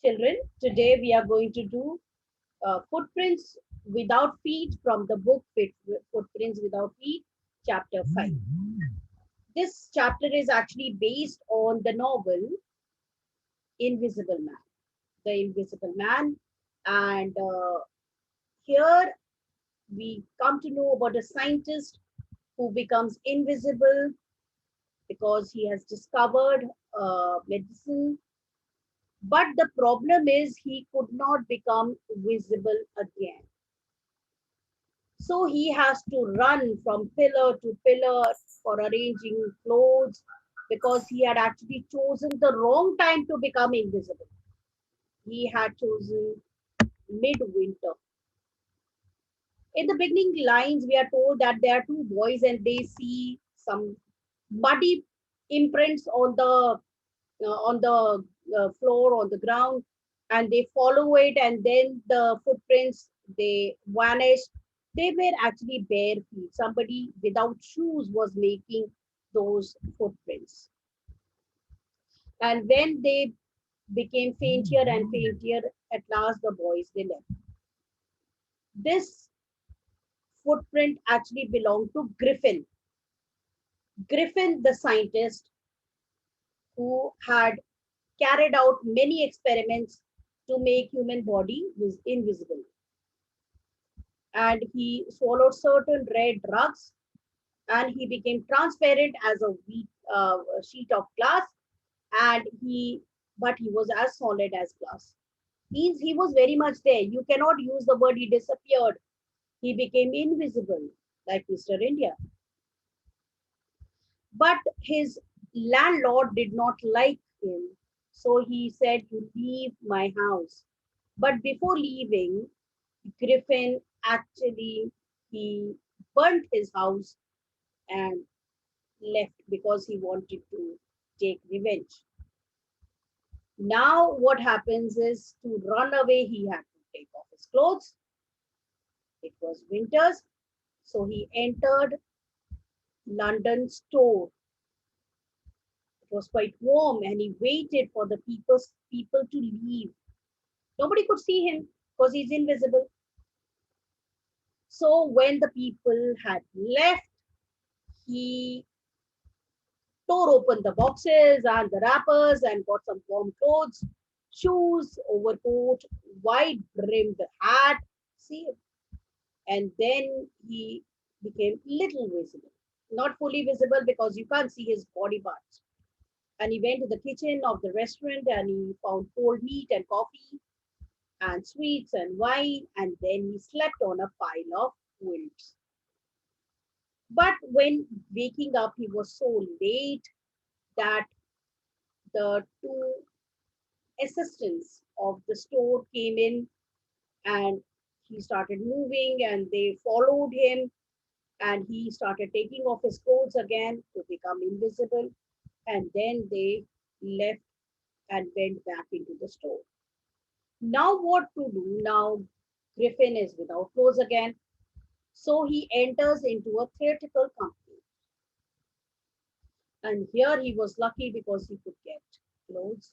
Children, today we are going to do Footprints Without Feet from the book Footprints Without Feet, chapter 5. This chapter is actually based on the novel Invisible Man. The Invisible Man. And here we come to know about a scientist who becomes invisible because he has discovered medicine. But the problem is he could not become visible again. So he has to run from pillar to pillar for arranging clothes because he had actually chosen the wrong time to become invisible. He had chosen midwinter. In the beginning lines, we are told that there are two boys and they see some muddy imprints on the floor on the ground, and they follow it, and then the footprints they vanish. They were actually bare feet. Somebody without shoes was making those footprints. And when they became fainter and fainter, at last the boys they left. This footprint actually belonged to Griffin. Griffin, the scientist who had carried out many experiments to make human body invisible. And he swallowed certain red drugs, and he became transparent as a sheet of glass, and he was as solid as glass. Means he was very much there. You cannot use the word he disappeared. He became invisible, like Mr. India. But his landlord did not like him, so he said, "You leave my house." But before leaving, Griffin actually he burnt his house and left because he wanted to take revenge. Now, what happens is to run away, he had to take off his clothes. It was winters, so he entered London store. It was quite warm, and he waited for the people to leave. Nobody could see him because he's invisible. So when the people had left, he tore open the boxes and the wrappers and got some warm clothes, shoes, overcoat, wide brimmed hat. See, and then he became little visible, not fully visible because you can't see his body parts. And he went to the kitchen of the restaurant and he found cold meat and coffee and sweets and wine, and then he slept on a pile of quilts. But when waking up, he was so late that the two assistants of the store came in, and he started moving and they followed him, and he started taking off his clothes again to become invisible, and then they left and went back into the store. Now what to do? Now Griffin is without clothes again, so he enters into a theatrical company, and here he was lucky because he could get clothes.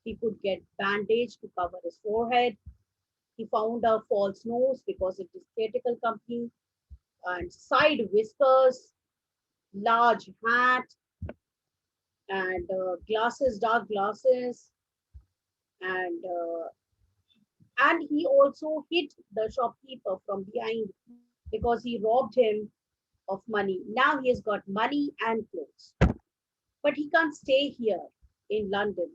He could get bandage to cover his forehead. He found a false nose because it is theatrical company, and side whiskers, large hat, and glasses, dark glasses, and he also hit the shopkeeper from behind because he robbed him of money. Now he has got money and clothes, but he can't stay here in London.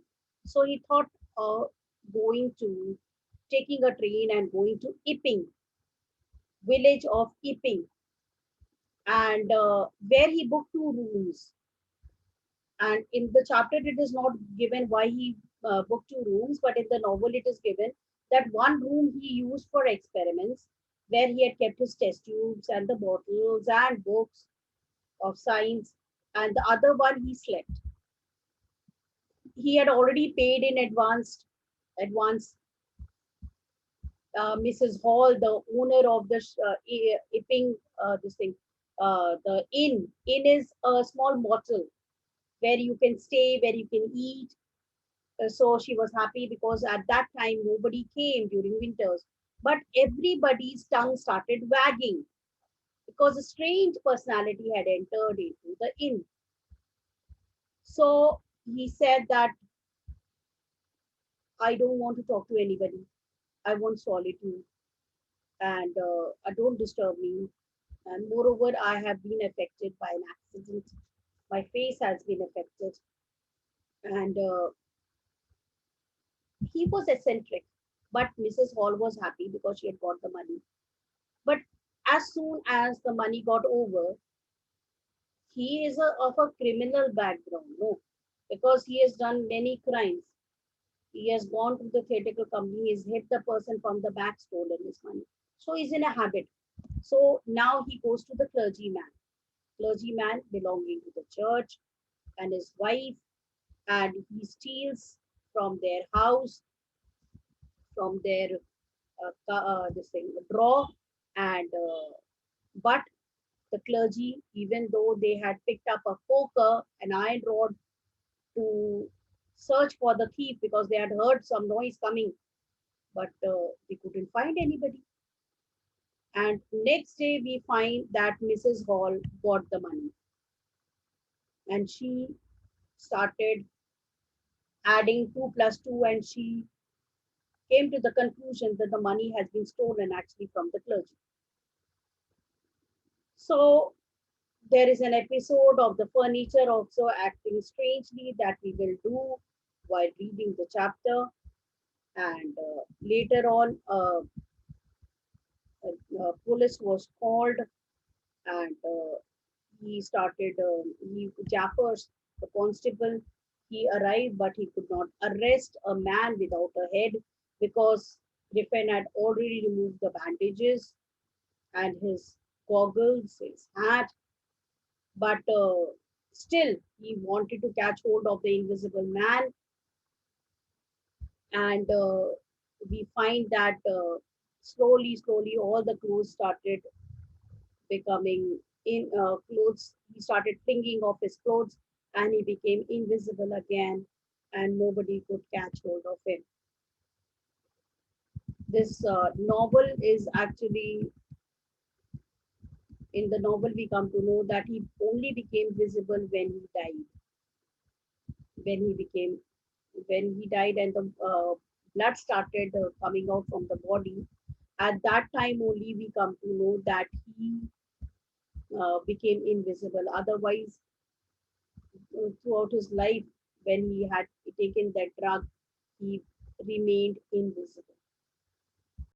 So he thought of going to taking a train and going to Epping, village of Epping, and where he booked two rooms. And in the chapter, it is not given why he booked two rooms, but in the novel, it is given that one room he used for experiments, where he had kept his test tubes and the bottles and books of science, and the other one he slept. He had already paid in advance. Mrs. Hall, the owner of the Epping, this thing, the inn. Inn is a small motel where you can stay, where you can eat, So she was happy because at that time nobody came during winters. But everybody's tongue started wagging because a strange personality had entered into the inn. So he said that I don't want to talk to anybody. I want solitude and don't disturb me. And moreover, I have been affected by an accident. My face has been affected. And he was eccentric. But Mrs. Hall was happy because she had got the money. But as soon as the money got over, he is of a criminal background. No, because he has done many crimes. He has gone to the theatrical company, he's hit the person from the back, stolen his money. So he's in a habit. So now he goes to the clergyman belonging to the church and his wife, and he steals from their house, from their this thing, drawer, and but the clergy, even though they had picked up a poker, an iron rod to search for the thief because they had heard some noise coming, but they couldn't find anybody. And next day, we find that Mrs. Hall got the money and she started adding 2 plus 2, and she came to the conclusion that the money has been stolen actually from the clergy. So there is an episode of the furniture also acting strangely that we will do while reading the chapter. And later on, police was called, and he started, Jaffers, the constable, he arrived, but he could not arrest a man without a head because Griffin had already removed the bandages and his goggles, his hat, but still he wanted to catch hold of the invisible man. And we find that slowly, all the clothes started becoming in clothes. He started thinking of his clothes and he became invisible again, and nobody could catch hold of him. This novel is actually, in the novel, we come to know that he only became visible when he died. When he became, when he died, and the blood started coming out from the body. At that time only we come to know that he became invisible. Otherwise, throughout his life, when he had taken that drug, he remained invisible.